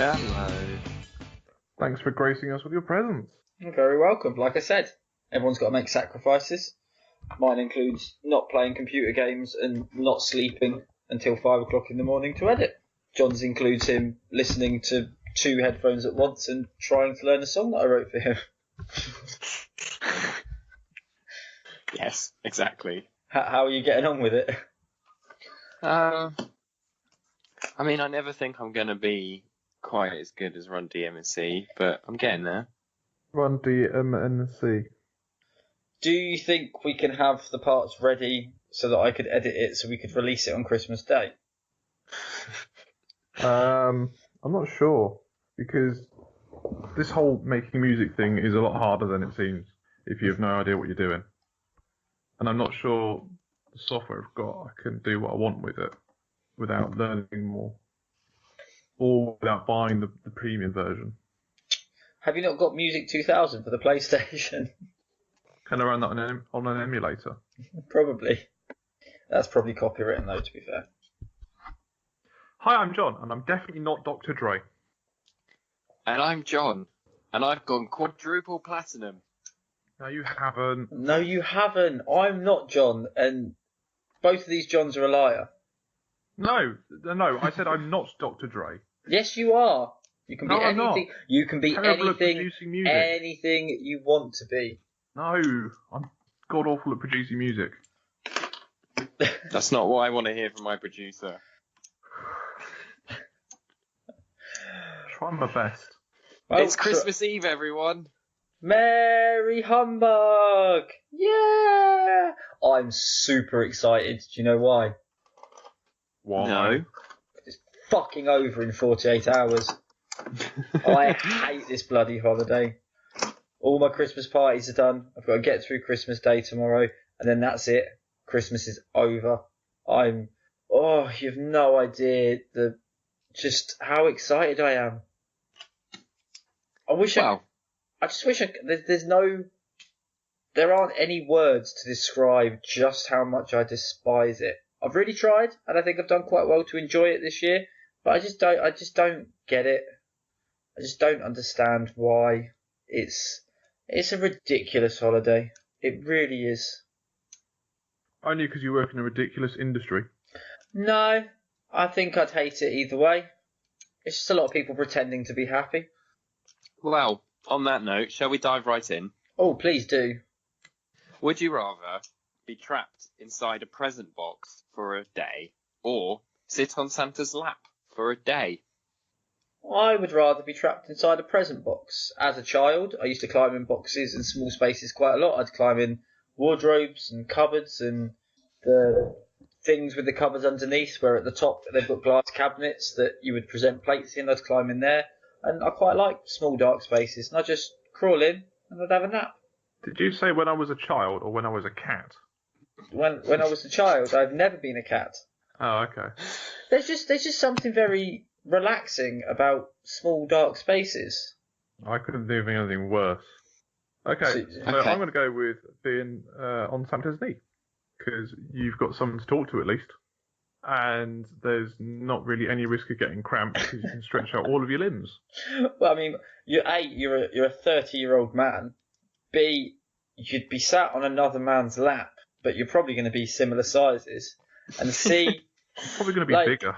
Hello. Thanks for gracing us with your presence. You're very welcome. Like I said, everyone's got to make sacrifices. Mine includes not playing computer games and not sleeping until 5 o'clock in the morning to edit. John's includes him listening to 2 headphones at once and trying to learn a song that I wrote for him. Yes, exactly. How are you getting on with it? I mean, I never think I'm going to be quite as good as Run DMC, but I'm getting there. Run DMNC. Do you think we can have the parts ready so that I could edit it so we could release it on Christmas Day? I'm not sure, because this whole making music thing is a lot harder than it seems if you have no idea what you're doing. And I'm not sure the software I've got, I can do what I want with it without learning more. Or without buying the premium version. Have you not got Music 2000 for the PlayStation? Can I run that on an emulator? Probably. That's probably copywritten though, to be fair. Hi, I'm John, and I'm definitely not Dr. Dre. And I'm John, and I've gone quadruple platinum. No, you haven't. No, you haven't. I'm not John, and both of these Johns are a liar. No, I said I'm not Dr. Dre. Yes, you are. You can be No, I'm not. anything. You can be Terrible at anything. producing music. Anything you want to be. No, I'm god awful at producing music. That's not what I want to hear from my producer. Try my best. Well, It's Christmas Eve, everyone. Merry humbug! Yeah! I'm super excited. Do you know why? Why? No. It's fucking over in 48 hours. I hate this bloody holiday. All my Christmas parties are done. I've got to get through Christmas Day tomorrow, and then that's it. Christmas is over. You have no idea just how excited I am. I just wish there aren't any words to describe just how much I despise it. I've really tried, and I think I've done quite well to enjoy it this year, but I just don't get it. I just don't understand why it's a ridiculous holiday. It really is. Only because you work in a ridiculous industry. No, I think I'd hate it either way. It's just a lot of people pretending to be happy. Well, on that note, shall we dive right in? Oh, please do. Would you rather be trapped inside a present box for a day, or sit on Santa's lap for a day? I would rather be trapped inside a present box. As a child, I used to climb in boxes and small spaces quite a lot. I'd climb in wardrobes and cupboards and the things with the cupboards underneath, where at the top they've got glass cabinets that you would present plates in. I'd climb in there, and I quite like small dark spaces. And I'd just crawl in and I'd have a nap. Did you say when I was a child or when I was a cat? When I was a child, I've never been a cat. Oh, okay. There's just something very relaxing about small dark spaces. I couldn't think of anything worse. Okay, so Okay. I'm going to go with being on Santa's knee, because you've got someone to talk to at least, and there's not really any risk of getting cramped because you can stretch out all of your limbs. Well, I mean, you're a 30-year-old man. B, you'd be sat on another man's lap, but you're probably going to be similar sizes. And C, I'm probably going to be like, bigger.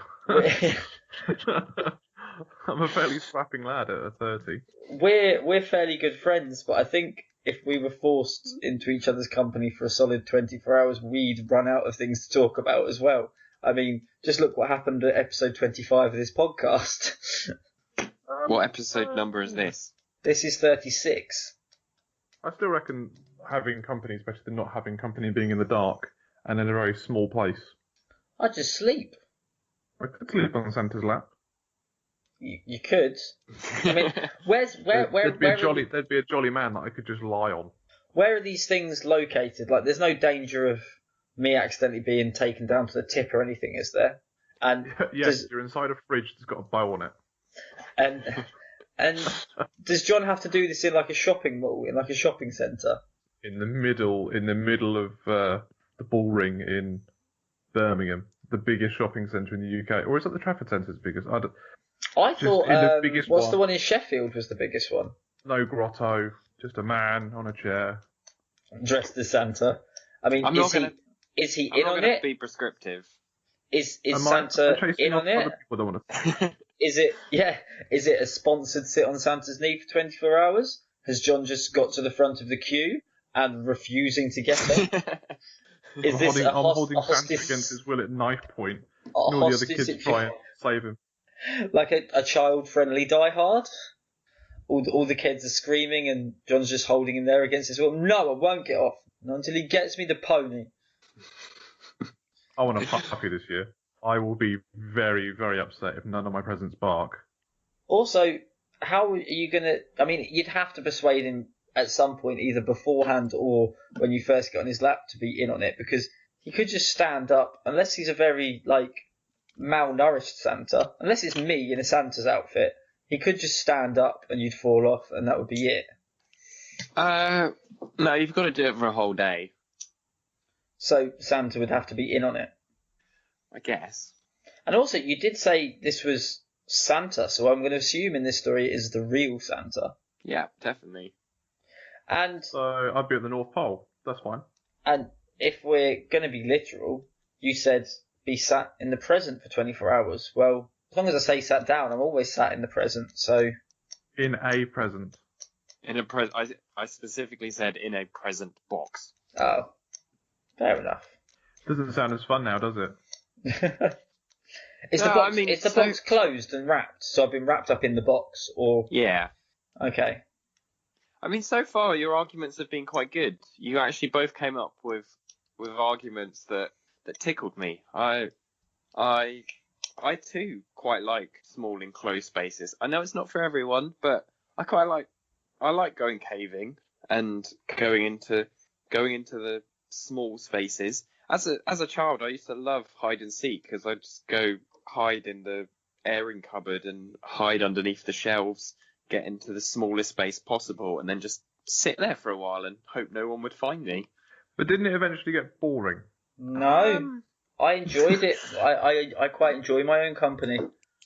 I'm a fairly strapping lad at 30. we're fairly good friends, but I think if we were forced into each other's company for a solid 24 hours, we'd run out of things to talk about as well. I mean, just look what happened at episode 25 of this podcast. What episode number is this? This is 36. I still reckon having company is better than not having company, being in the dark and in a very small place. I'd just sleep. I could sleep on Santa's lap. You could. I mean, There'd be a jolly man that I could just lie on. Where are these things located? Like, there's no danger of me accidentally being taken down to the tip or anything, is there? And Yes, you're inside a fridge that's got a bow on it. And does John have to do this in like a shopping mall, in like a shopping centre? In the middle of the Bull Ring in Birmingham, the biggest shopping centre in the UK, or is it the Trafford Centre's biggest? I Just thought, in the biggest what's one. the one in Sheffield was the biggest one? No grotto, just a man on a chair. Dressed as Santa. I mean, I'm not gonna in on it? be prescriptive. Is I'm Santa chasing in on it? other people that want to. Is it a sponsored sit on Santa's knee for 24 hours? Has John just got to the front of the queue and refusing to get on? Is this I'm holding a Santa hostage, against his will at knife point. a And all the other hostage kids try and situation? save him. Like a child-friendly Die Hard? All the kids are screaming and John's just holding him there against his will. No, I won't get off. Not until he gets me the pony. I want a puppy this year. I will be very, very upset if none of my presents bark. Also, how are you going to... I mean, you'd have to persuade him at some point, either beforehand or when you first get on his lap, to be in on it, because he could just stand up, unless he's a very, malnourished Santa, unless it's me in a Santa's outfit, he could just stand up and you'd fall off and that would be it. No, you've got to do it for a whole day, So Santa would have to be in on it. I guess. And also, you did say this was Santa, so I'm going to assume in this story it is the real Santa. Yeah, definitely. And So I'd be at the North Pole. That's fine. and if we're going to be literal, you said be sat in the present for 24 hours. Well, as long as I say sat down, I'm always sat in the present, so... In a present. I specifically said in a present box. Oh, fair enough. Doesn't sound as fun now, does it? Is the box closed and wrapped? So I've been wrapped up in the box, or... Yeah. Okay. I mean, so far your arguments have been quite good. You actually both came up with arguments that tickled me. I too quite like small enclosed spaces. I know it's not for everyone, but I like going caving and going into the small spaces. As a child, I used to love hide and seek because I'd just go hide in the airing cupboard and hide underneath the shelves, get into the smallest space possible, and then just sit there for a while and hope no one would find me. But didn't it eventually get boring? No. I enjoyed it. I quite enjoy my own company.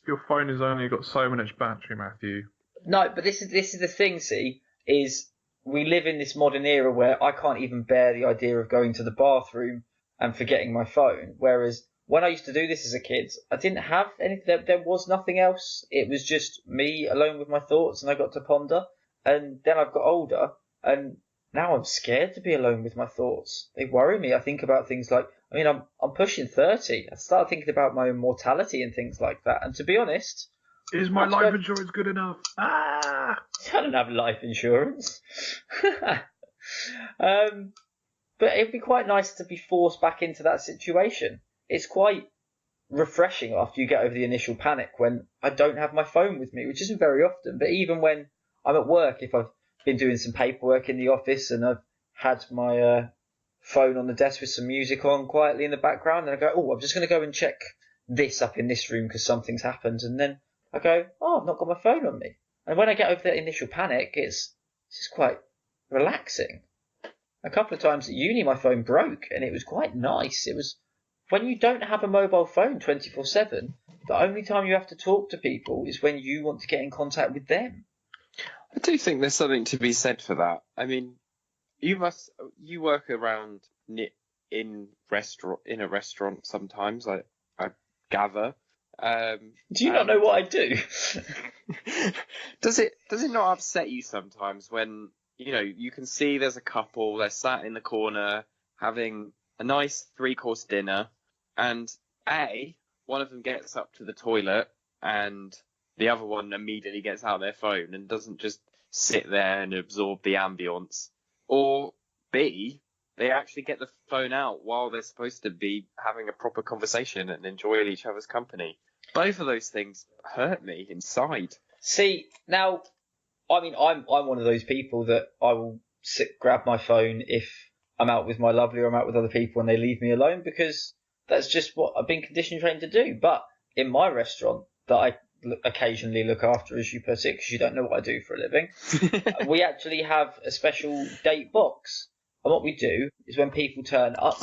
Your phone has only got so much battery, Matthew. No, but this is the thing, see, is we live in this modern era where I can't even bear the idea of going to the bathroom and forgetting my phone. Whereas when I used to do this as a kid, I didn't have anything. There was nothing else. It was just me alone with my thoughts, and I got to ponder. And then I've got older, and now I'm scared to be alone with my thoughts. They worry me. I think about things like, I mean, I'm pushing 30. I start thinking about my own mortality and things like that. And to be honest, Is my life insurance good enough? Ah! I don't have life insurance. But it'd be quite nice to be forced back into that situation. It's quite refreshing after you get over the initial panic when I don't have my phone with me, which isn't very often. But even when I'm at work, if I've been doing some paperwork in the office and I've had my phone on the desk with some music on quietly in the background, and I go, oh, I'm just going to go and check this up in this room because something's happened. And then I go, oh, I've not got my phone on me. And when I get over that initial panic, it's just quite relaxing. A couple of times at uni, my phone broke, and it was quite nice. It was when you don't have a mobile phone 24/7, the only time you have to talk to people is when you want to get in contact with them. I do think there's something to be said for that. I mean, you work around in a restaurant sometimes. I gather. Do you not know what I do? Does it not upset you sometimes when you can see there's a couple, they're sat in the corner having a nice 3-course dinner, and one of them gets up to the toilet and the other one immediately gets out their phone and doesn't just sit there and absorb the ambience, or B, they actually get the phone out while they're supposed to be having a proper conversation and enjoying each other's company. Both of those things hurt me inside. See, now, I mean, I'm one of those people that I will grab my phone if I'm out with my lovely or I'm out with other people and they leave me alone, because that's just what I've been conditioned trained to do. But in my restaurant that I occasionally look after, as you put it, because you don't know what I do for a living, we actually have a special date box. And what we do is when people turn up,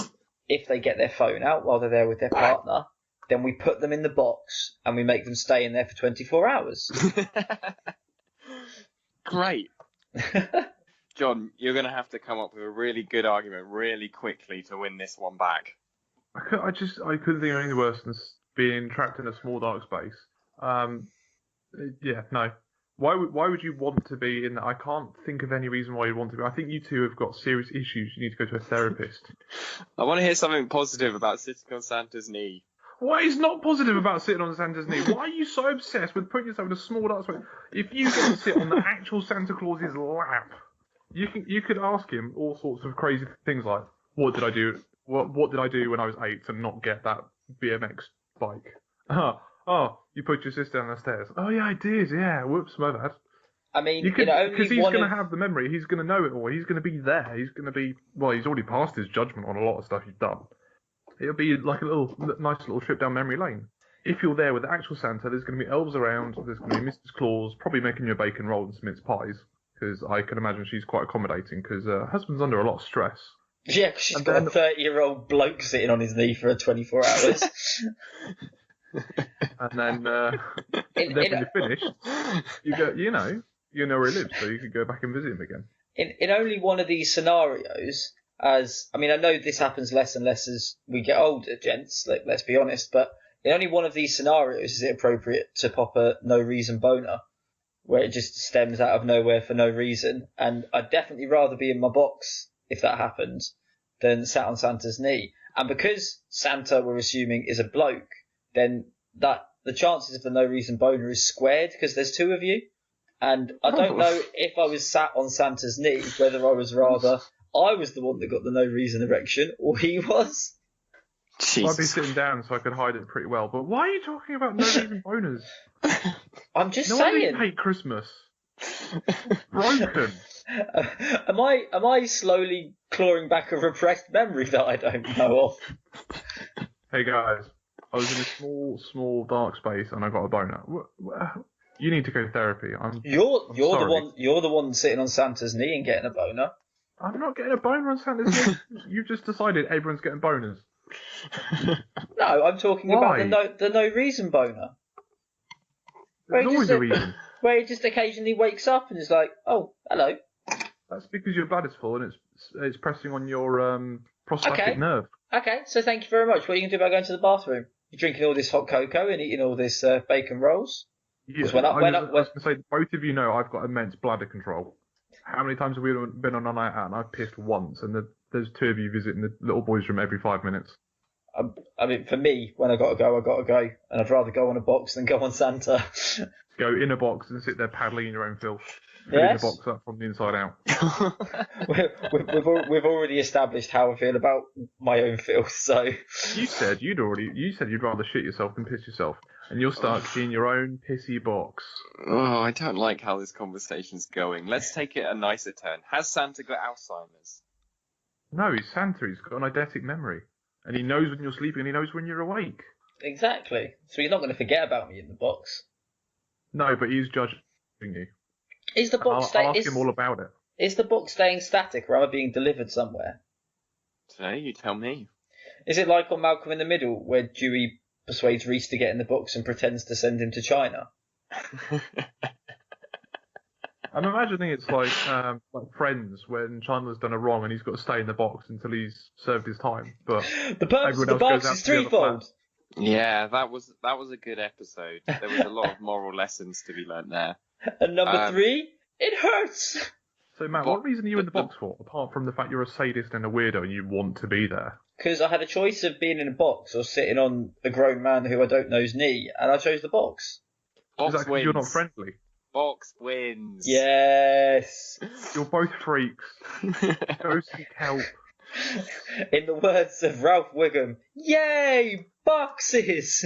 if they get their phone out while they're there with their partner, then we put them in the box and we make them stay in there for 24 hours. Great. John, you're going to have to come up with a really good argument really quickly to win this one back. I couldn't think of anything worse than being trapped in a small dark space. Yeah, no. Why would you want to be in that? I can't think of any reason why you'd want to be. I think you two have got serious issues. You need to go to a therapist. I want to hear something positive about sitting on Santa's knee. What is not positive about sitting on Santa's knee? Why are you so obsessed with putting yourself in a small dark space? If you get to sit on the actual Santa Claus's lap, you could ask him all sorts of crazy things like, what did I do? What did I do when I was 8 to not get that BMX bike? Oh, you put your sister down the stairs. Oh yeah, I did. Yeah, whoops, my bad. I mean, because he's going to have the memory. He's going to know it all. He's going to be there. He's going to be. Well, he's already passed his judgment on a lot of stuff you've done. It'll be like a nice little trip down memory lane. If you're there with the actual Santa, there's going to be elves around. There's going to be Mrs. Claus, probably making you a bacon roll and some mince pies, because I can imagine she's quite accommodating. Because her husband's under a lot of stress. Yeah, because she's got a 30-year-old bloke sitting on his knee for 24 hours. And then, when you're finished, you go, you know where he lives, so you could go back and visit him again. In only one of these scenarios, I know this happens less and less as we get older, gents, let's be honest, but in only one of these scenarios is it appropriate to pop a no-reason boner, where it just stems out of nowhere for no reason, and I'd definitely rather be in my box, if that happened, than sat on Santa's knee. And because Santa, we're assuming, is a bloke, then the chances of the no reason boner is squared because there's two of you. And I don't know if I was sat on Santa's knee, whether I was the one that got the no reason erection, or he was. Well, I'd be sitting down so I could hide it pretty well. But why are you talking about no reason boners? I'm just saying. No one hate Christmas. Broken. Am I slowly clawing back a repressed memory that I don't know of? Hey guys, I was in a small dark space and I got a boner. You need to go to therapy. You're the one sitting on Santa's knee and getting a boner. I'm not getting a boner on Santa's knee. You've just decided everyone's getting boners. No, I'm talking about the no reason boner. There's always a reason. Where he just occasionally wakes up and is like, oh, hello. That's because your blood is full and it's pressing on your prostatic nerve. Okay, so thank you very much. What are you going to do about going to the bathroom? You're drinking all this hot cocoa and eating all this bacon rolls? Yeah, I was going to say, both of you know I've got immense bladder control. How many times have we been on a night out and I've pissed once and there's two of you visiting the little boys' room every 5 minutes? I mean, for me, when I got to go. And I'd rather go on a box than go on Santa. Go in a box and sit there paddling in your own filth. Yes. The box up from the inside out. we've already established how I feel about my own filth, so... You said you'd rather shit yourself than piss yourself. And you're stuck in your own pissy box. Oh, I don't like how this conversation's going. Let's take it a nicer turn. Has Santa got Alzheimer's? No, he's Santa. He's got an eidetic memory. And he knows when you're sleeping and he knows when you're awake. Exactly. So he's not going to forget about me in the box. No, but he's judging you. Is the box I'll ask him all about it. Is the box staying static or am I being delivered somewhere? So you tell me. Is it like on Malcolm in the Middle where Dewey persuades Reese to get in the box and pretends to send him to China? I'm imagining it's like Friends when Chandler's done a wrong and he's got to stay in the box until he's served his time. But the purpose of the box is threefold. Yeah, that was a good episode. There was a lot of moral lessons to be learnt there. And number 3, it hurts. So Matt, what reason are you in the box for, apart from the fact you're a sadist and a weirdo and you want to be there? Because I had a choice of being in a box or sitting on a grown man who I don't know's knee, and I chose the box. Box Is that wins. You're not friendly. Box wins. Yes. You're both freaks. Go seek help. In the words of Ralph Wiggum, yay, boxes!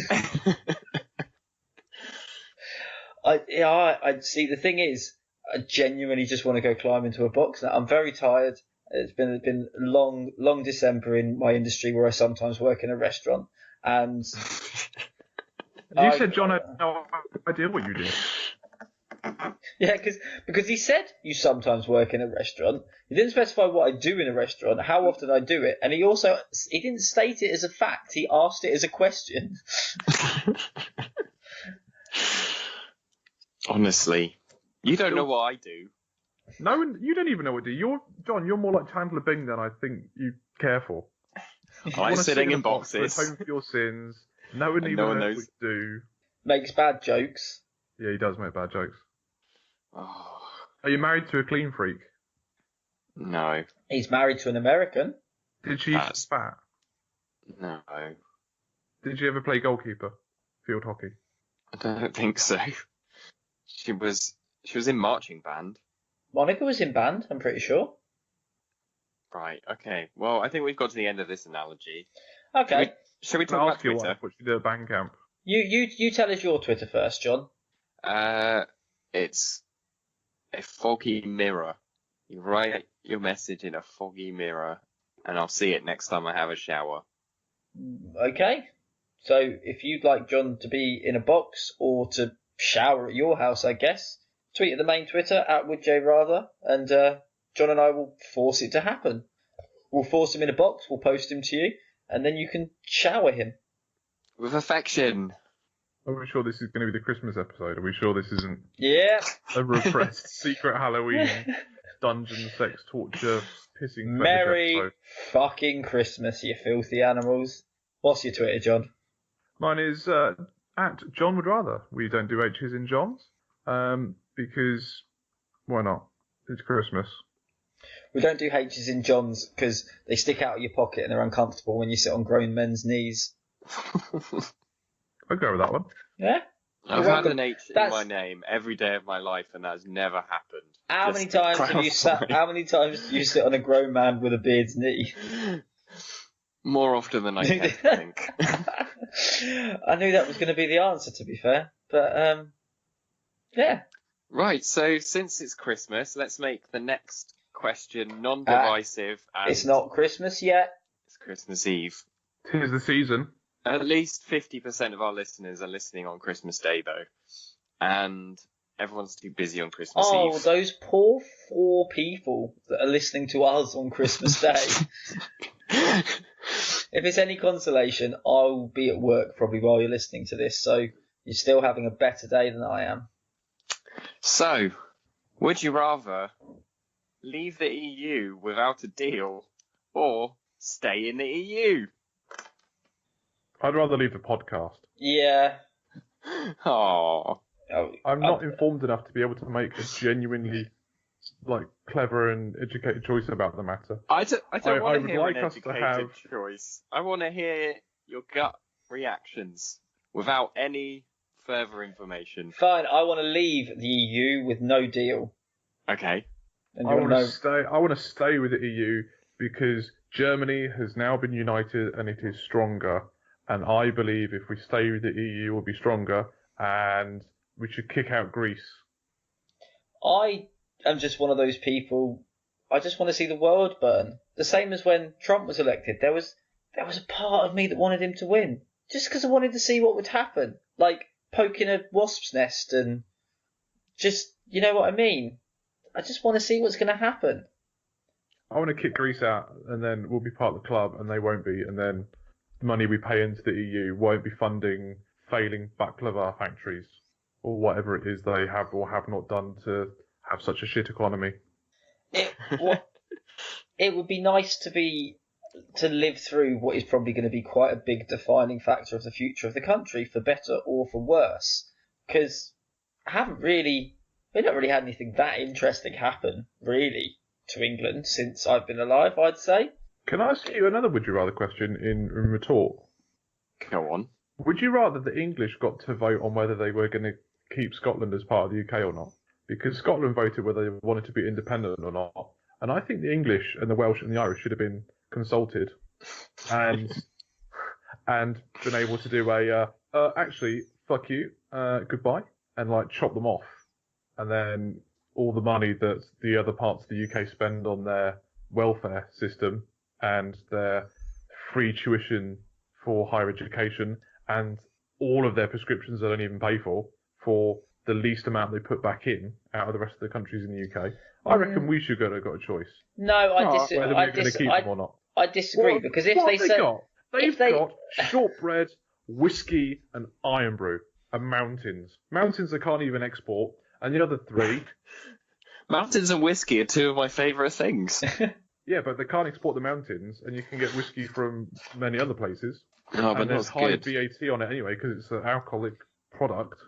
I see. The thing is, I genuinely just want to go climb into a box now. I'm very tired. It's been long December in my industry where I sometimes work in a restaurant, and you said John had no idea what you did. Yeah, because he said you sometimes work in a restaurant. He didn't specify what I do in a restaurant, how often I do it, and he didn't state it as a fact. He asked it as a question. Honestly, you don't know what I do. No, you don't even know what to do. John, you're more like Chandler Bing than I think you care for. I'm sitting in boxes. Atone for your sins. No one even knows what you do. Makes bad jokes. Yeah, he does make bad jokes. Oh, Are you married to a clean freak? no. He's married to an American. Did she used to fat? No. Did you ever play goalkeeper? Field hockey? I don't think so. She was in marching band. Monica was in band, I'm pretty sure. Right, okay. Well, I think we've got to the end of this analogy. Okay. Shall we talk about Twitter? What she did at band camp. You tell us your Twitter first, John. It's a foggy mirror. You write your message in a foggy mirror, and I'll see it next time I have a shower. Okay. So if you'd like John to be in a box or to shower at your house, I guess, tweet at the main Twitter at WoodJRather, and John and I will force it to happen. We'll force him in a box, we'll post him to you, and then you can shower him. With affection. Are we sure this is going to be the Christmas episode? Are we sure this isn't a repressed secret Halloween dungeon sex torture pissing Merry episode? fucking Christmas, you filthy animals. What's your Twitter, John? Mine is at John Would Rather. We don't do H's in John's because why not? It's Christmas. We don't do H's in John's because they stick out of your pocket and they're uncomfortable when you sit on grown men's knees. I'd go with that one. Yeah? I've had an H in my name every day of my life, and that's never happened. How many times do you sit on a grown man with a beard's knee? More often than I care to think. I knew that was going to be the answer, to be fair. But, yeah. Right, so since it's Christmas, let's make the next question non-divisive. It's not Christmas yet. It's Christmas Eve. 'Tis the season. At least 50% of our listeners are listening on Christmas Day, though. And everyone's too busy on Christmas Eve. Oh, those poor 4 people that are listening to us on Christmas Day. If it's any consolation, I'll be at work probably while you're listening to this, so you're still having a better day than I am. So, would you rather leave the EU without a deal or stay in the EU? I'd rather leave the podcast. Yeah. Oh. I'm not informed enough to be able to make a genuinely clever and educated choice about the matter. I don't want to hear like an us to educated have... choice. I want to hear your gut reactions without any further information. Fine, I want to leave the EU with no deal. Okay. And I want to stay with the EU because Germany has now been united and it is stronger. And I believe if we stay with the EU, we'll be stronger, and we should kick out Greece. I am just one of those people. I just want to see the world burn. The same as when Trump was elected. There was a part of me that wanted him to win, just because I wanted to see what would happen, like poking a wasp's nest and just, you know what I mean. I just want to see what's going to happen. I want to kick Greece out, and then we'll be part of the club, and they won't be, and then the money we pay into the EU won't be funding failing baklava factories or whatever it is they have or have not done to have such a shit economy. It would be nice to live through what is probably going to be quite a big defining factor of the future of the country, for better or for worse. Because we've not really had anything that interesting happen, really, to England since I've been alive, I'd say. Can I ask you another would you rather question in retort? Go on. Would you rather the English got to vote on whether they were going to keep Scotland as part of the UK or not? Because Scotland voted whether they wanted to be independent or not. And I think the English and the Welsh and the Irish should have been consulted and been able to do actually, fuck you, goodbye, and chop them off. And then all the money that the other parts of the UK spend on their welfare system and their free tuition for higher education and all of their prescriptions they don't even pay for the least amount they put back in out of the rest of the countries in the UK. I reckon we should have got a choice. No, Whether we're going to keep them or not. I disagree because if what they have say got? They've got shortbread, whiskey, and iron brew, and mountains. Mountains they can't even export, and the other three. Mountains and whiskey are two of my favourite things. Yeah, but they can't export the mountains, and you can get whiskey from many other places. Oh, but and there's that's high good. VAT on it anyway because it's an alcoholic product.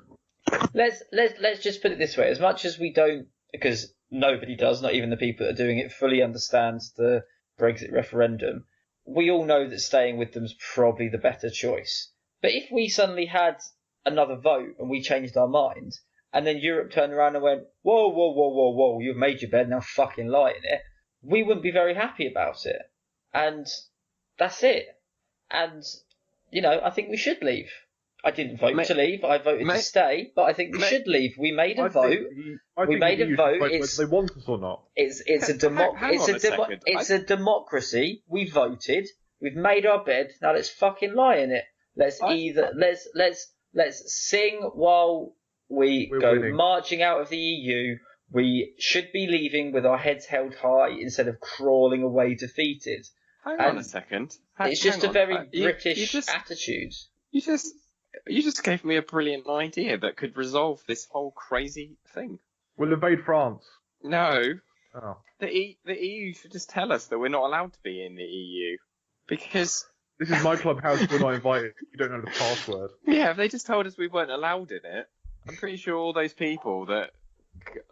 let's just put it this way: as much as we don't, because nobody does, not even the people that are doing it, fully understands the Brexit referendum. We all know that staying with them is probably the better choice. But if we suddenly had another vote and we changed our mind, and then Europe turned around and went, whoa, whoa, whoa, whoa, whoa, you've made your bed, now fucking lie in it, we wouldn't be very happy about it. And that's it. And, I think we should leave. I didn't vote to leave. I voted to stay, but I think we should leave. We made a vote. We made a vote. Whether they want us or not. It's a democracy. We voted. We've made our bed. Now let's fucking lie in it. Let's sing while we go winning. Marching out of the EU. We should be leaving with our heads held high instead of crawling away defeated. Hang on a second. It's just a very British attitude. You just gave me a brilliant idea that could resolve this whole crazy thing. We'll invade France. No. Oh. The EU should just tell us that we're not allowed to be in the EU. Because... This is my clubhouse, we're not invited. You don't know the password. Yeah, if they just told us we weren't allowed in it, I'm pretty sure all those people that,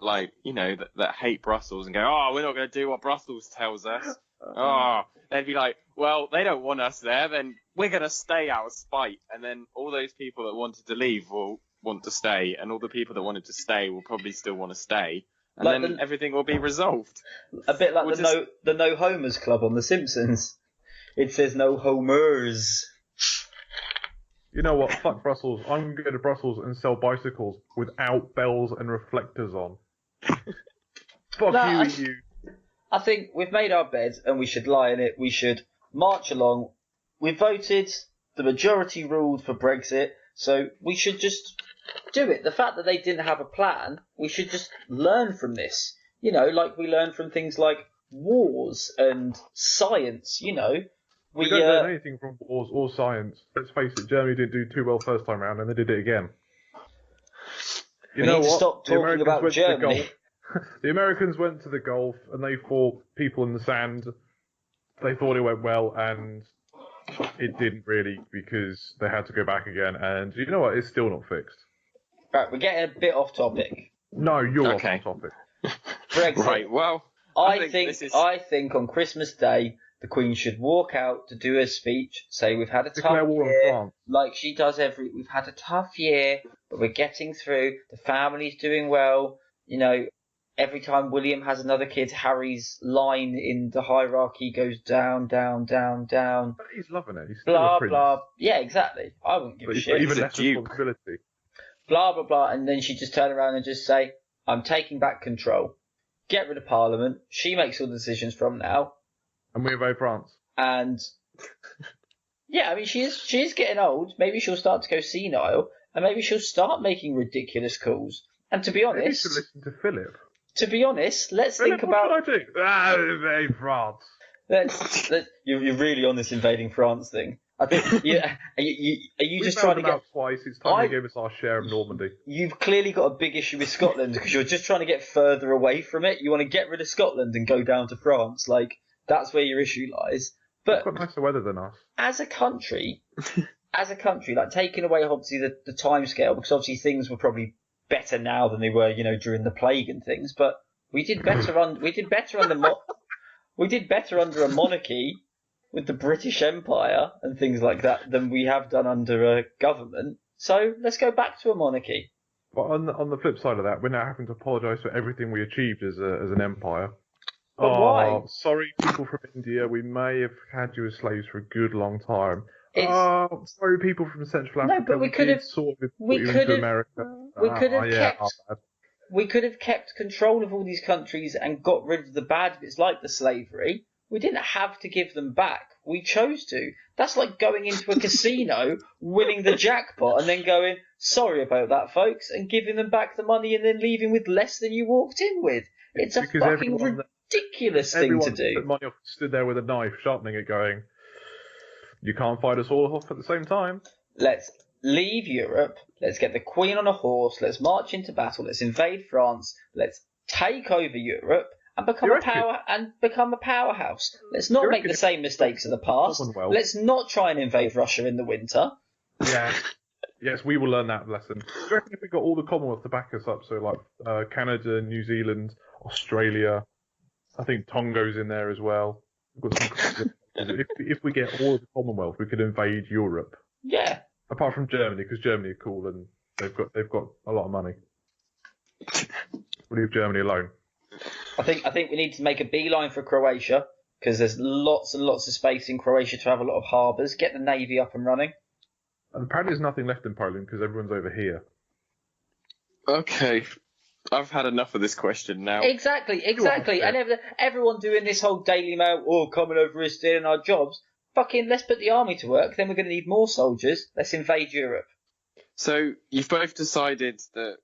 that hate Brussels and go, oh, we're not going to do what Brussels tells us. Oh, they'd be like, well, they don't want us there, then we're going to stay out of spite. And then all those people that wanted to leave will want to stay, and all the people that wanted to stay will probably still want to stay. And then everything will be resolved. A bit like the No Homers Club on The Simpsons. It says no homers. You know what? Fuck Brussels. I'm going to go to Brussels and sell bicycles without bells and reflectors on. Fuck you. I think we've made our bed and we should lie in it. We should march along. We voted. The majority ruled for Brexit. So we should just do it. The fact that they didn't have a plan, we should just learn from this. Like we learn from things like wars and science, We don't learn anything from wars or science. Let's face it, Germany didn't do too well first time round, and they did it again. We need to stop talking about Germany. The Americans went to the Gulf, and they fought people in the sand. They thought it went well, and it didn't really, because they had to go back again, and you know what? It's still not fixed. Right, we're getting a bit off topic. No, you're off topic. Brexit. Right, well... I think on Christmas Day the Queen should walk out to do her speech, say we've had a tough year, like she does we've had a tough year, but we're getting through. The family's doing well. Every time William has another kid, Harry's line in the hierarchy goes down, down, down, down. But he's loving it. He's still a prince. Blah. Yeah, exactly. I wouldn't give a shit. Even less responsibility. Blah blah blah, and then she just turn around and just say, "I'm taking back control." Get rid of Parliament. She makes all the decisions from now. And we invade France. And yeah, I mean, she is getting old. Maybe she'll start to go senile, and maybe she'll start making ridiculous calls. And to be honest, maybe you should listen to Philip. To be honest, let's think about. What should I do? Invade France. You're really on this invading France thing. I think. Yeah. Are you just trying to get twice? It's time they gave us our share of Normandy. You've clearly got a big issue with Scotland because you're just trying to get further away from it. You want to get rid of Scotland and go down to France. Like that's where your issue lies. But they've got nicer weather than us. As a country, like taking away obviously the time scale, because obviously things were probably better now than they were, during the plague and things. But we did better under a monarchy with the British Empire and things like that than we have done under a government. So let's go back to a monarchy. But on the flip side of that, we're now having to apologise for everything we achieved as an empire. But why? Sorry, people from India. We may have had you as slaves for a good long time. Sorry, people from Central Africa. No, but we could have. We could have kept control of all these countries and got rid of the bad bits like the slavery. We didn't have to give them back. We chose to. That's like going into a casino, winning the jackpot, and then going, sorry about that, folks, and giving them back the money and then leaving with less than you walked in with. It's a Because fucking ridiculous thing to everyone do. put money off, stood there with a knife, sharpening it, going, you can't fight us all off at the same time. Let's leave Europe. Let's get the Queen on a horse. Let's march into battle. Let's invade France. Let's take over Europe and become a powerhouse. Let's not make the same mistakes of the past. Let's not try and invade Russia in the winter. Yeah. Yes, we will learn that lesson. Do you reckon if we got all the Commonwealth to back us up, so like Canada, New Zealand, Australia, I think Tonga's in there as well. We've got some if we get all of the Commonwealth, we could invade Europe. Yeah. Apart from Germany, because Germany are cool and they've got a lot of money. We'll leave Germany alone. I think we need to make a beeline for Croatia, because there's lots and lots of space in Croatia to have a lot of harbours. Get the navy up and running. And apparently there's nothing left in Poland because everyone's over here. Okay. I've had enough of this question now. Exactly. And everyone doing this whole Daily Mail, coming over here stealing our jobs. Fucking, let's put the army to work, then we're going to need more soldiers. Let's invade Europe. So, you've both decided that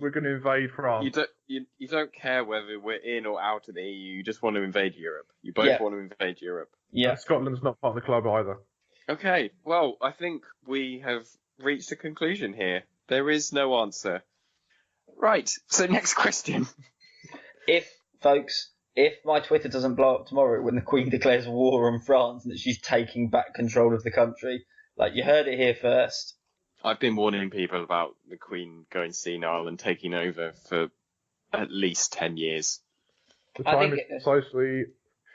we're going to invade France. You don't care whether we're in or out of the EU, you just want to invade Europe. You both want to invade Europe. Yeah. And Scotland's not part of the club either. Okay, well, I think we have reached a conclusion here. There is no answer. Right, so next question. If my Twitter doesn't blow up tomorrow when the Queen declares war on France and that she's taking back control of the country, like, you heard it here first. I've been warning people about the Queen going senile and taking over for at least 10 years. The time is precisely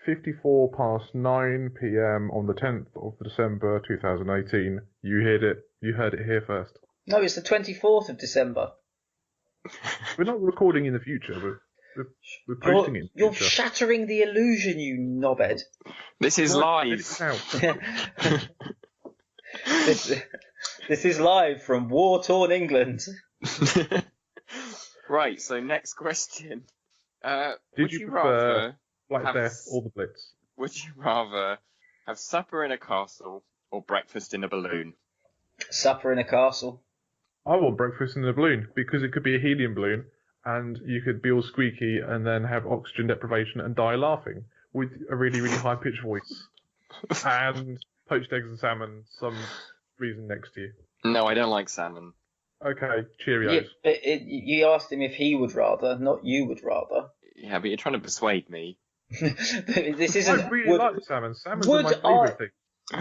54 past 9 p.m. on the 10th of December 2018. You heard it here first. No, it's the 24th of December. We're not recording in the future, we're posting it in the future. You're shattering the illusion, you knobhead. This is live. This is live from war-torn England. Right, so next question. Would you prefer Black Death or the Blitz? Would you rather have supper in a castle or breakfast in a balloon? Supper in a castle. I want breakfast in a balloon because it could be a helium balloon and you could be all squeaky and then have oxygen deprivation and die laughing with a really, really high-pitched voice. And poached eggs and salmon, some reason next to you. No, I don't like salmon. Okay, Cheerios. Yeah, but you asked him if he would rather, not you would rather. Yeah, but you're trying to persuade me. This isn't. I really like salmon. Salmon's my favourite thing.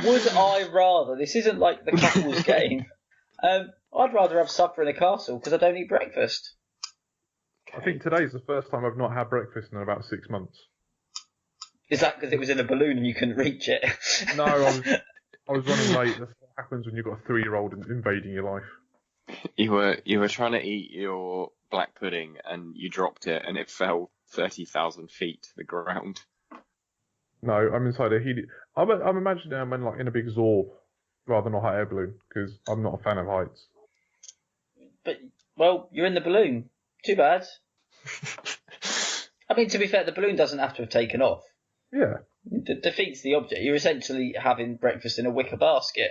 Would I rather? This isn't like the couples game. I'd rather have supper in a castle because I don't eat breakfast. Okay. I think today's the first time I've not had breakfast in about 6 months. Is that because it was in a balloon and you couldn't reach it? No, I was running late. That's what happens when you've got a 3-year-old invading your life. You were trying to eat your black pudding and you dropped it and it fell 30,000 feet to the ground. No, I'm inside a helium. I'm imagining I'm in a big Zorb rather than a hot air balloon because I'm not a fan of heights. But, well, you're in the balloon. Too bad. I mean, to be fair, the balloon doesn't have to have taken off. Yeah. It defeats the object. You're essentially having breakfast in a wicker basket.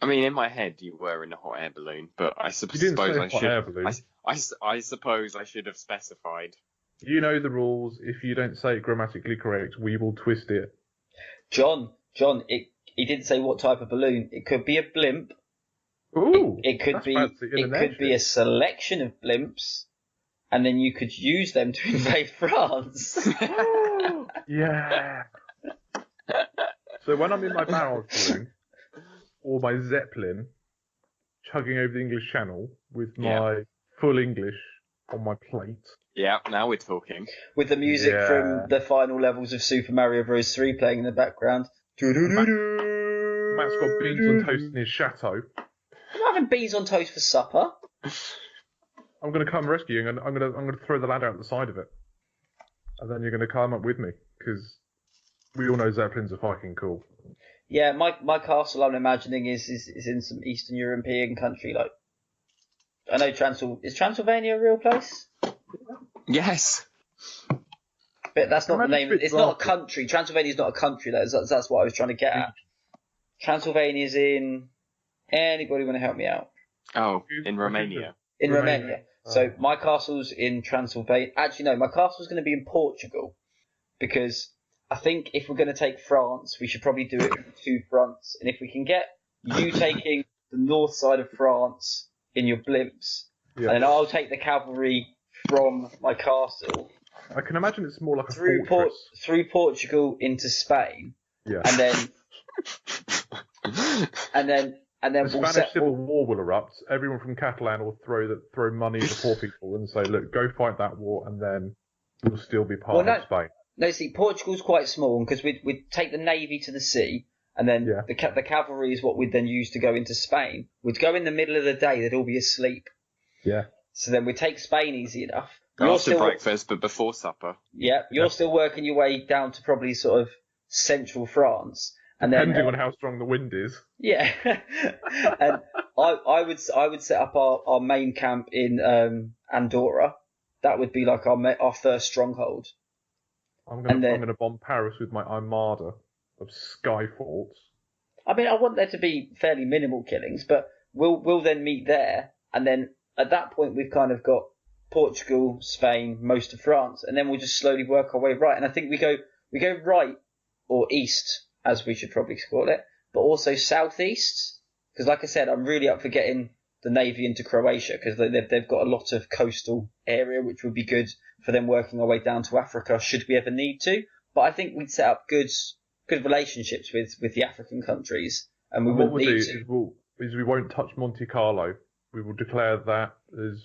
I mean, in my head, you were in a hot air balloon, but I suppose I suppose I should have specified. You know the rules. If you don't say it grammatically correct, we will twist it. John, he didn't say what type of balloon. It could be a blimp. Ooh, it could be a selection of blimps, and then you could use them to invade France. Yeah. So when I'm in my barrel balloon or my Zeppelin, chugging over the English Channel with my full English on my plate. Yeah, now we're talking. With the music from the final levels of Super Mario Bros. 3 playing in the background. Matt's got beans on toast in his chateau. I'm not having beans on toast for supper. I'm going to come rescue you, and I'm going to throw the ladder out the side of it. And then you're going to climb up with me, because we all know Zeppelins are fucking cool. Yeah, my castle, I'm imagining, is in some Eastern European country. Like, I know is Transylvania a real place? Yes. But that's not the Imagine name. it's It's not a drafted. country. Transylvania is not a country. That's what I was trying to get at. Transylvania's in. Anybody want to help me out? Oh, in Romania. In Romania. Romania. So my castle's in Transylvania. Actually, no, my castle's going to be in Portugal because I think if we're going to take France, we should probably do it from 2 fronts. And if we can get you taking the north side of France in your blimps, Yeah. and then I'll take the cavalry from my castle I can imagine it's more like a through fortress. through Portugal into Spain, Yeah. and then The we'll Spanish set. Civil War will erupt. Everyone from Catalan will throw money to poor people and say, "Look, go fight that war, and then we'll still be part of Spain." No, see, Portugal's quite small because we'd take the navy to the sea, and then Yeah. the cavalry is what we'd then use to go into Spain. We'd go in the middle of the day; they'd all be asleep. Yeah. So then we'd take Spain easy enough. After breakfast, but before supper. Yeah, you're still working your way down to probably sort of central France, and then Depending on how strong the wind is. yeah, and I would set up our main camp in Andorra. That would be like our first stronghold. I'm gonna bomb Paris with my armada of Skyforts. I mean, I want there to be fairly minimal killings, but we'll then meet there, and then at that point we've kind of got Portugal, Spain, most of France, and then we'll just slowly work our way right. And I think we go right or east, as we should probably call it, but also southeast, because like I said, I'm really up for getting the navy into Croatia because they've got a lot of coastal area, which would be good for them working our way down to Africa should we ever need to. But I think we'd set up good relationships with the African countries, and we What wouldn't we'll need do to. is we won't touch Monte Carlo. We will declare that as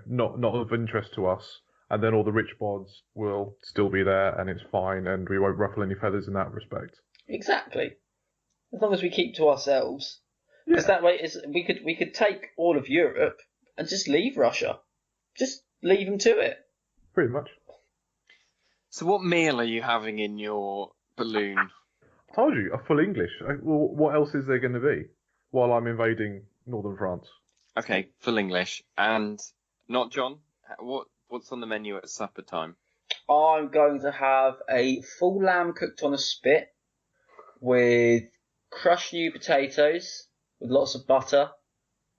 not of interest to us, and then all the rich bods will still be there, and it's fine, and we won't ruffle any feathers in that respect. Exactly. As long as we keep to ourselves. Because that way we could take all of Europe and just leave Russia. Just leave them to it. Pretty much. So what meal are you having in your balloon? I told you, a full English. Well, what else is there going to be while I'm invading northern France? Okay, full English. And not John? What's on the menu at supper time? I'm going to have a full lamb cooked on a spit with crushed new potatoes with lots of butter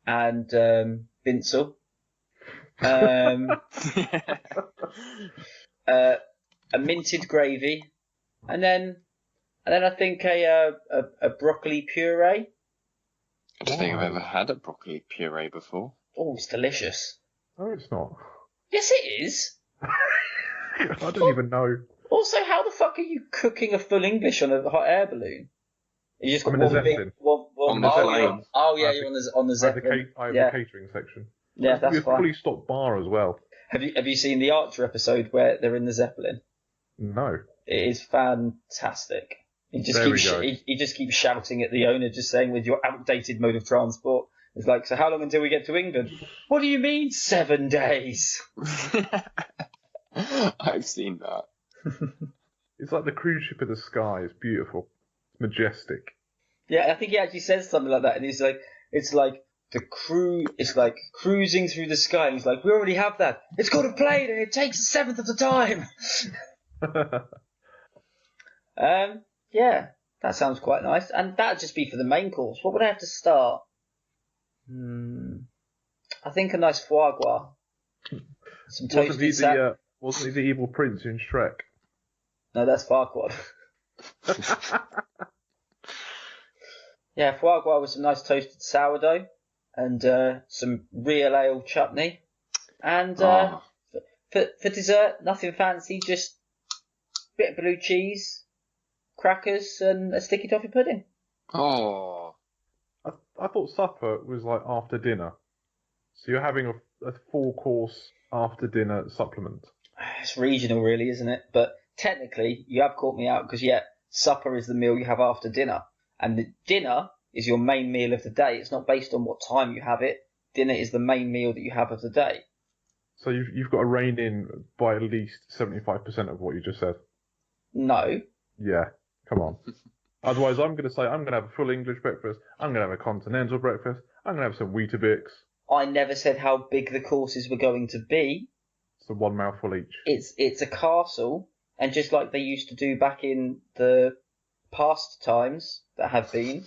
and binsel. A minted gravy, and then I think a broccoli puree. I don't think I've ever had a broccoli puree before. Oh, it's delicious. No, it's not. Yes, it is. I don't even know. Also, how the fuck are you cooking a full English on a hot air balloon? You just got I'm in one a big Zeppelin. On the plane. You're on the Zeppelin. I have Yeah. the catering section. Yeah, that's We've fine. fully stocked bar as well. Have you seen the Archer episode where they're in the Zeppelin? No. It is fantastic. He just There keeps we go. he just keeps shouting at the owner, just saying, with your outdated mode of transport. It's like, so how long until we get to England? What do you mean 7 days? I've seen that. It's like the cruise ship in the sky. It's beautiful. It's majestic. Yeah, I think he actually says something like that, and he's like, it's like cruising through the sky, and he's like, we already have that. It's got a plane, and it takes 1/7 of the time. Yeah, that sounds quite nice, and that'd just be for the main course. What would I have to start? I think a nice foie gras. Some toasted salad. Wasn't he the evil prince in Shrek? No, that's Farquaad. Yeah, foie gras with some nice toasted sourdough and some real ale chutney. And for dessert, nothing fancy, just a bit of blue cheese, crackers, and a sticky toffee pudding. Oh. I thought supper was like after dinner. So you're having a full course after dinner supplement. It's regional, really, isn't it? But technically, you have caught me out because, yeah, supper is the meal you have after dinner. And the dinner is your main meal of the day. It's not based on what time you have it. Dinner is the main meal that you have of the day. So you've got to rein in by at least 75% of what you just said. No. Yeah, come on. Otherwise, I'm going to say I'm going to have a full English breakfast. I'm going to have a continental breakfast. I'm going to have some Weetabix. I never said how big the courses were going to be. So one mouthful each. It's a castle and just like they used to do back in the past times that have been,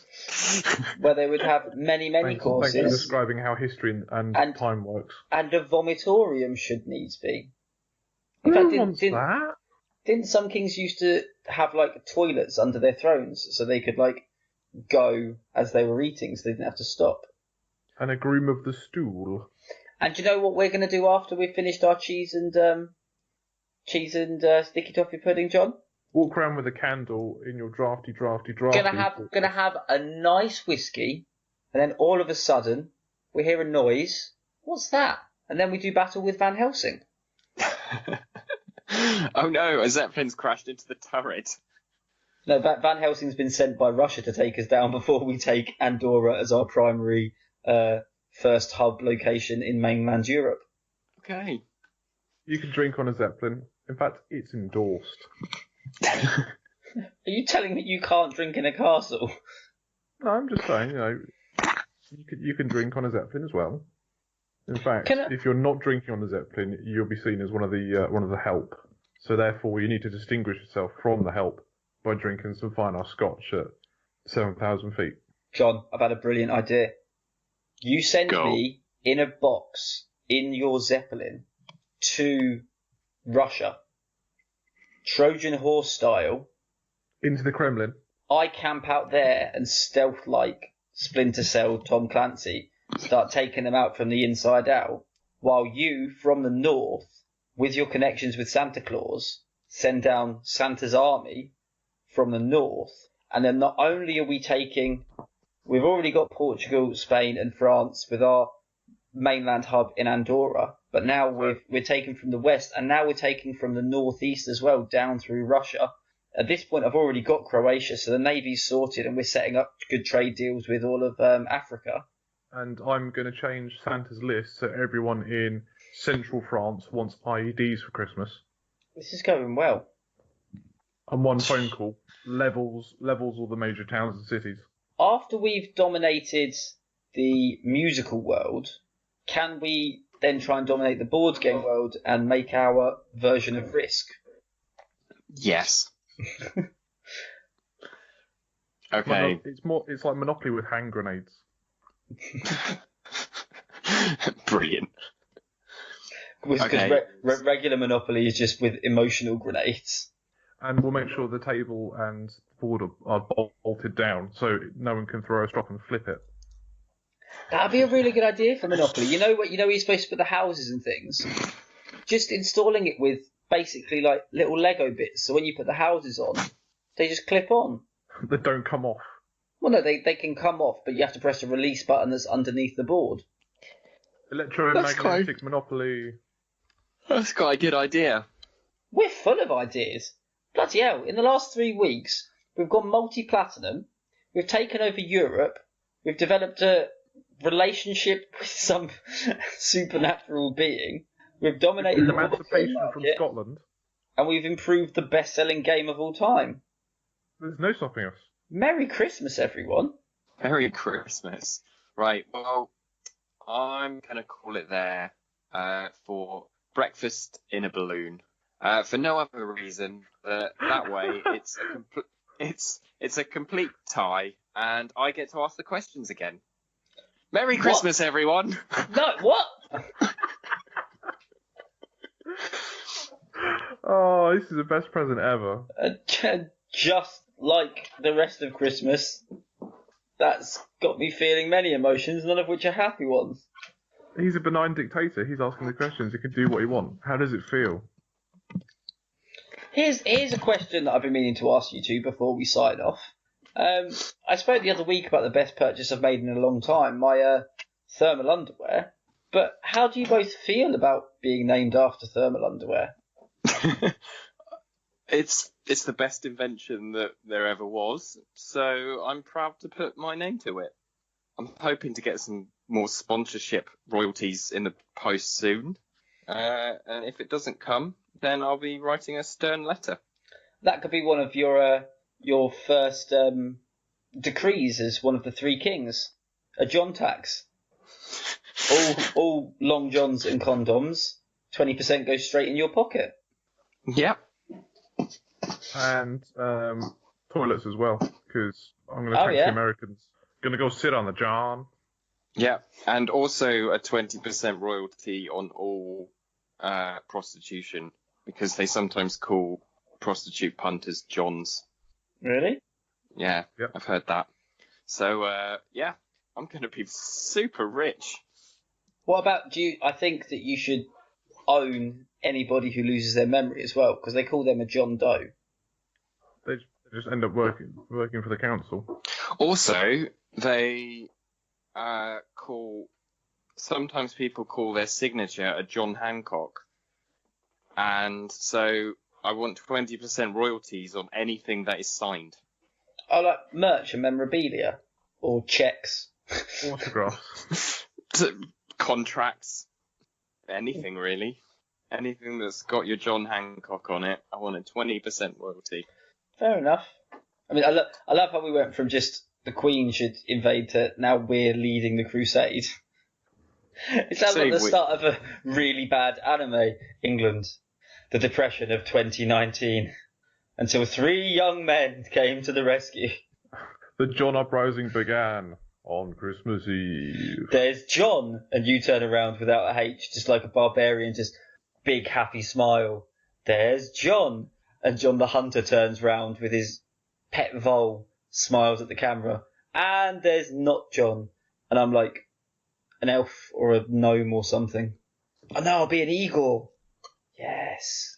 where they would have many Thanks for courses, describing how history and time works. and a vomitorium should needs be. Who In fact, wants that? didn't some kings used to have like toilets under their thrones so they could like go as they were eating, so they didn't have to stop? And a groom of the stool. And do you know what we're going to do after we've finished our cheese and sticky toffee pudding, John? Walk around with a candle in your drafty. Gonna have a nice whiskey, and then all of a sudden we hear a noise. What's that? And then we do battle with Van Helsing. Oh no, a Zeppelin's crashed into the turret. No, Van Helsing's been sent by Russia to take us down before we take Andorra as our primary first hub location in mainland Europe. Okay. You can drink on a Zeppelin. In fact, it's endorsed. Are you telling me you can't drink in a castle? No, I'm just saying, you can drink on a Zeppelin as well. In fact, if you're not drinking on the Zeppelin, you'll be seen as one of the help. So therefore, you need to distinguish yourself from the help by drinking some fine ass scotch at 7,000 feet. John, I've had a brilliant idea. You send me in a box in your Zeppelin to Russia, Trojan horse style, into the Kremlin. I camp out there and stealth like Splinter Cell Tom Clancy start taking them out from the inside out, while you, from the north, with your connections with Santa Claus, send down Santa's army from the north, and then not only are we taking... We've already got Portugal, Spain and France with our mainland hub in Andorra, but now we're taking from the west, and now we're taking from the northeast as well, down through Russia. At this point, I've already got Croatia, so the navy's sorted, and we're setting up good trade deals with all of Africa. And I'm going to change Santa's list so everyone in central France wants IEDs for Christmas. This is going well. And one phone call levels all the major towns and cities. After we've dominated the musical world, can we then try and dominate the board game world and make our version of Risk? Yes. Okay. It's like Monopoly with hand grenades. Brilliant. Because regular Monopoly is just with emotional grenades. And we'll make sure the table and board are bolted down so no one can throw a stop and flip it. That'd be a really good idea for Monopoly. You know what? You know where you're supposed to put the houses and things. Just installing it with basically like little Lego bits. So when you put the houses on, they just clip on. They don't come off. Well, no, they can come off, but you have to press the release button that's underneath the board. Electromagnetic Monopoly. That's quite a good idea. We're full of ideas. Bloody hell, in the last 3 weeks, we've gone multi-platinum, we've taken over Europe, we've developed a relationship with some supernatural being, we've dominated the emancipation from Scotland, and we've improved the best-selling game of all time. There's no stopping us. Merry Christmas, everyone. Merry Christmas. Right, well, I'm going to call it there for breakfast in a balloon. For no other reason that way it's a complete tie, and I get to ask the questions again. Merry Christmas, everyone! No, what? Oh, this is the best present ever. Just like the rest of Christmas, that's got me feeling many emotions, none of which are happy ones. He's a benign dictator. He's asking the questions. He can do what he wants. How does it feel? Here's a question that I've been meaning to ask you two before we sign off. I spoke the other week about the best purchase I've made in a long time, my thermal underwear. But how do you both feel about being named after thermal underwear? It's the best invention that there ever was, so I'm proud to put my name to it. I'm hoping to get some more sponsorship royalties in the post soon. And if it doesn't come, then I'll be writing a stern letter. That could be one of your first decrees as one of the three kings. A John tax. All long johns and condoms, 20% goes straight in your pocket. Yep. And toilets as well, because I'm going to Oh, tax yeah? the Americans. Going to go sit on the John. Yeah, and also a 20% royalty on all prostitution, because they sometimes call prostitute punters Johns. Really? Yeah, Yep. I've heard that. So, yeah, I'm going to be super rich. What about I think that you should own anybody who loses their memory as well, because they call them a John Doe. They just end up working for the council. Also, they sometimes people call their signature a John Hancock. And so I want 20% royalties on anything that is signed. I like merch and memorabilia, or checks. Autographs. Contracts. Anything, really. Anything that's got your John Hancock on it, I want a 20% royalty. Fair enough. I mean, I love how we went from just the Queen should invade to now we're leading the crusade. It sounds like the start of a really bad anime. England, the depression of 2019, until 3 young men came to the rescue. The John uprising began on Christmas Eve. There's John, and you turn around without a H, just like a barbarian, just big happy smile. There's John, and John the Hunter turns round with his pet vole, smiles at the camera. And there's not John, and I'm like an elf or a gnome or something. Oh no, I'll be an eagle. Yes.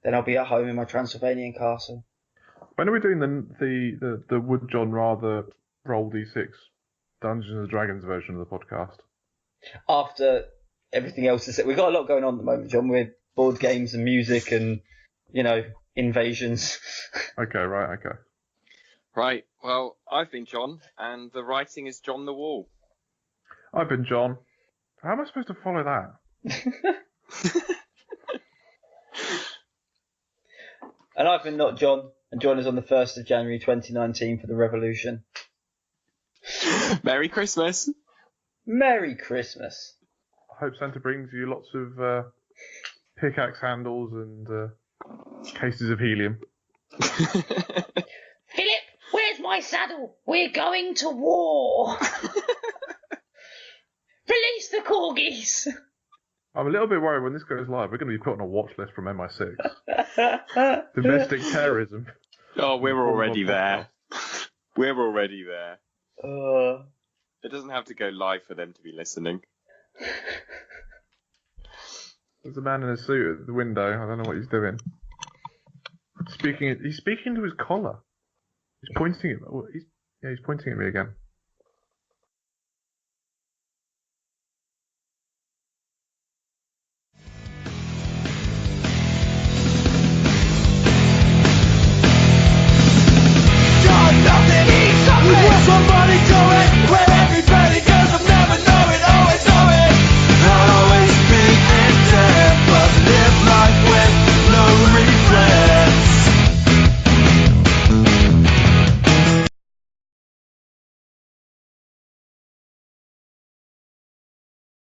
Then I'll be at home in my Transylvanian castle. When are we doing the Would John Rather Roll D6 Dungeons and Dragons version of the podcast? After everything else is set, we've got a lot going on at the moment, John. We're board games and music and, invasions. Okay, right, okay. Right, well, I've been John, and the writing is John the Wall. I've been John. How am I supposed to follow that? And I've been not John, and join us on the 1st of January 2019 for the revolution. Merry Christmas! Merry Christmas! I hope Santa brings you lots of pickaxe handles and cases of helium. Philip, where's my saddle? We're going to war! Release the corgis! I'm a little bit worried when this goes live, we're going to be put on a watch list from MI6. Domestic terrorism. Oh, we're already there. We're already there. It doesn't have to go live for them to be listening. There's a man in a suit at the window. I don't know what he's doing. He's speaking to his collar. He's pointing at me. He's pointing at me again.